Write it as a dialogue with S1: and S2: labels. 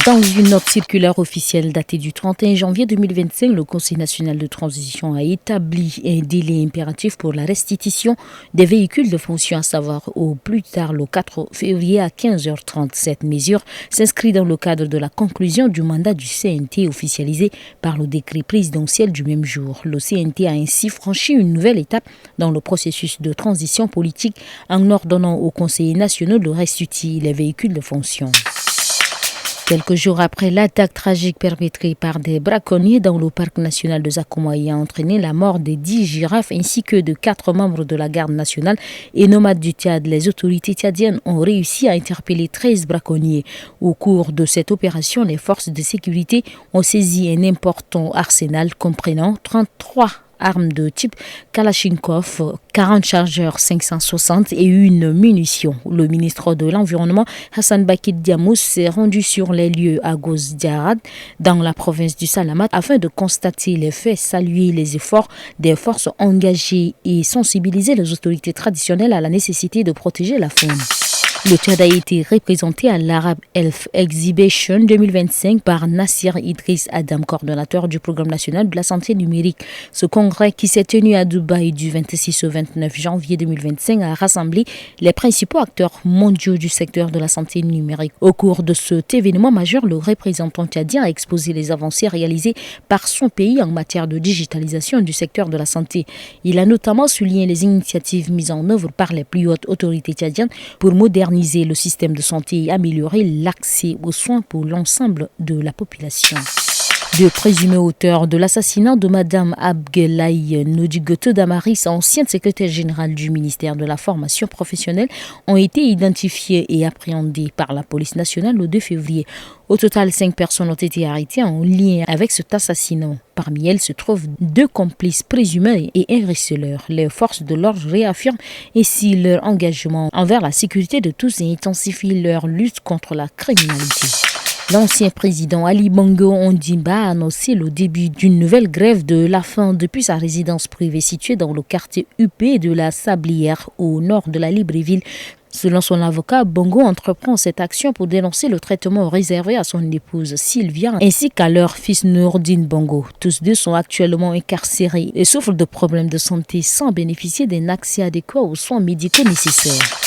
S1: Dans une note circulaire officielle datée du 31 janvier 2025, le Conseil national de transition a établi un délai impératif pour la restitution des véhicules de fonction, à savoir au plus tard le 4 février à 15h30. Cette mesure s'inscrit dans le cadre de la conclusion du mandat du CNT officialisé par le décret présidentiel du même jour. Le CNT a ainsi franchi une nouvelle étape dans le processus de transition politique en ordonnant aux conseillers nationaux de restituer les véhicules de fonction. Quelques jours après l'attaque tragique perpétrée par des braconniers dans le parc national de Zakouma a entraîné la mort de 10 girafes ainsi que de 4 membres de la garde nationale et nomades du Tchad, les autorités tchadiennes ont réussi à interpeller 13 braconniers. Au cours de cette opération, les forces de sécurité ont saisi un important arsenal comprenant 33 armes de type Kalachnikov, 40 chargeurs 560 et une munition. Le ministre de l'Environnement, Hassan Bakit Diamous, s'est rendu sur les lieux à Gos-Diarad, dans la province du Salamat, afin de constater les faits, saluer les efforts des forces engagées et sensibiliser les autorités traditionnelles à la nécessité de protéger la faune. Le Tchad a été représenté à l'Arab Health Exhibition 2025 par Nassir Idriss Adam, coordonnateur du programme national de la santé numérique. Ce congrès qui s'est tenu à Dubaï du 26 au 29 janvier 2025 a rassemblé les principaux acteurs mondiaux du secteur de la santé numérique. Au cours de cet événement majeur, le représentant tchadien a exposé les avancées réalisées par son pays en matière de digitalisation du secteur de la santé. Il a notamment souligné les initiatives mises en œuvre par les plus hautes autorités tchadiennes pour moderniser le système de santé et améliorer l'accès aux soins pour l'ensemble de la population. Deux présumés auteurs de l'assassinat de Madame Abguelaï Nodigoto Damaris, ancienne secrétaire générale du ministère de la formation professionnelle, ont été identifiés et appréhendés par la police nationale le 2 février. Au total, 5 personnes ont été arrêtées en lien avec cet assassinat. Parmi elles se trouvent 2 complices présumés et un receleur. Les forces de l'ordre réaffirment ainsi leur engagement envers la sécurité de tous et intensifient leur lutte contre la criminalité. L'ancien président Ali Bongo Ondimba a annoncé le début d'une nouvelle grève de la faim depuis sa résidence privée située dans le quartier UP de la Sablière au nord de la Libreville. Selon son avocat, Bongo entreprend cette action pour dénoncer le traitement réservé à son épouse Sylvia ainsi qu'à leur fils Nourdine Bongo. Tous deux sont actuellement incarcérés et souffrent de problèmes de santé sans bénéficier d'un accès adéquat aux soins médicaux nécessaires.